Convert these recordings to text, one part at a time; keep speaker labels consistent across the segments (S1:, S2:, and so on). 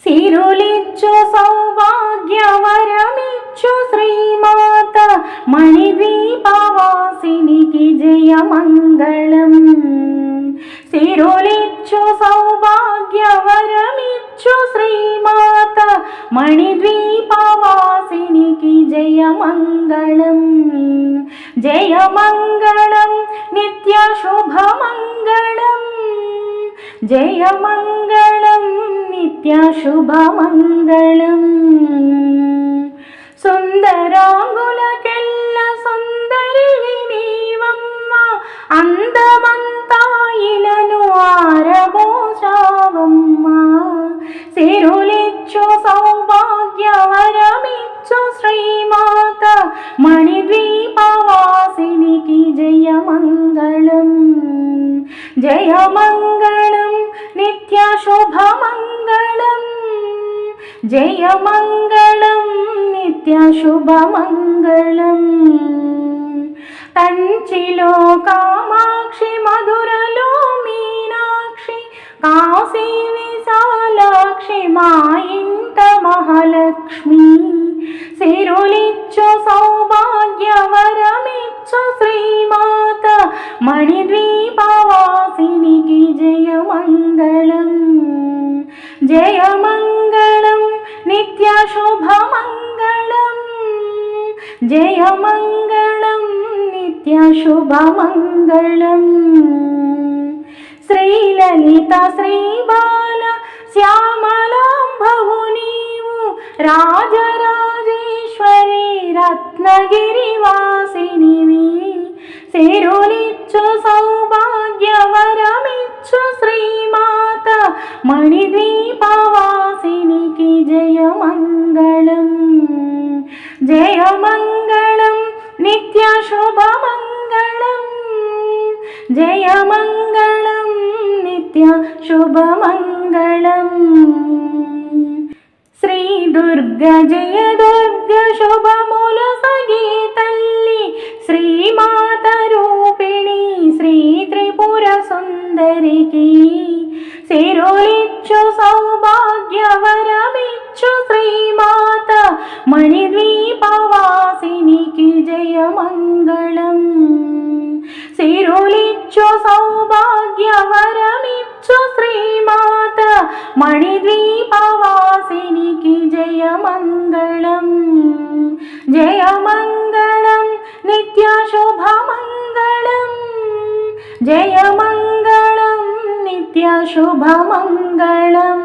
S1: సిరులిచ్చు సౌభాగ్యవరమిచ్చు శ్రీమాత మణిద్వీపవాసినికి జయమంగళం. సిరులిచ్చు సౌభాగ్యవరమిచ్చు శ్రీమాత మణిద్వీపవాసినికి జయమంగళం. జయమంగళం నిత్య శుభమంగళం. జయమంగళం నిత్య శుభమంగళం. సుందరాంగులకెల్ల సుందరివి నీవమ్మ, అందమంతా ఇలను ఆరబోచావమ్మ. సిరులిచ్చు సౌభాగ్యవరమిచ్చు శ్రీమాత మణిద్వీపవాసినికి జయమంగళం. జయమంగళం నిత్య శుభమంగళం. జయమంగళం నిత్య శుభమంగళం. కంచిలో కామాక్షి, మధురలో మీనాక్షి, కాశీ విశాలాక్షి, మా ఇంట మహాలక్ష్మి. సిరులిచ్చు సౌభాగ్యవరమిచ్చు శ్రీమాత మణిద్వీపవాసినికి జయమంగళం. జయమంగళం నిత్య శుభమంగళం. జయమంగళం నిత్య శుభమంగళం. శ్రీలలిత శ్రీబాల శ్యామలాంబవు నీవు, రాజరాజేశ్వరి రత్నగిరివాసినివి. సిరులిచ్చు సౌభాగ్యవరమిచ్చు శ్రీమాత మణిద్వీపవాసినికి జయమంగళం. జయమంగళం నిత్య శుభమంగళం. జయమంగళం నిత్య శుభమంగళం. శ్రీ దుర్గ జయ దుర్గ శుభముల సగి తల్లి, శ్రీమాత రూపిణి శ్రీ త్రిపుర సుందరికి. సిరులిచ్చు సౌభాగ్యవరమిచ్చు శ్రీమాత మణిద్వీపవాసినికి జయమంగళం. సిరులిచ్చు సౌభాగ్యవరమిచ్చు శ్రీమాత మణిద్వీపవాసినికి జయమంగళం. జయమంగళం నిత్య శుభమంగళం. జయమంగళం నిత్య శుభమంగళం.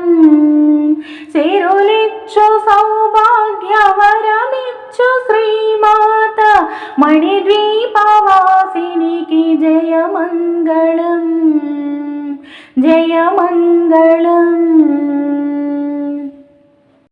S1: సిరులిచ్చు సౌభాగ్యవరమిచ్చు శ్రీమాత మణిద్వీపవాసినికి జయమంగళం. జయమంగళం.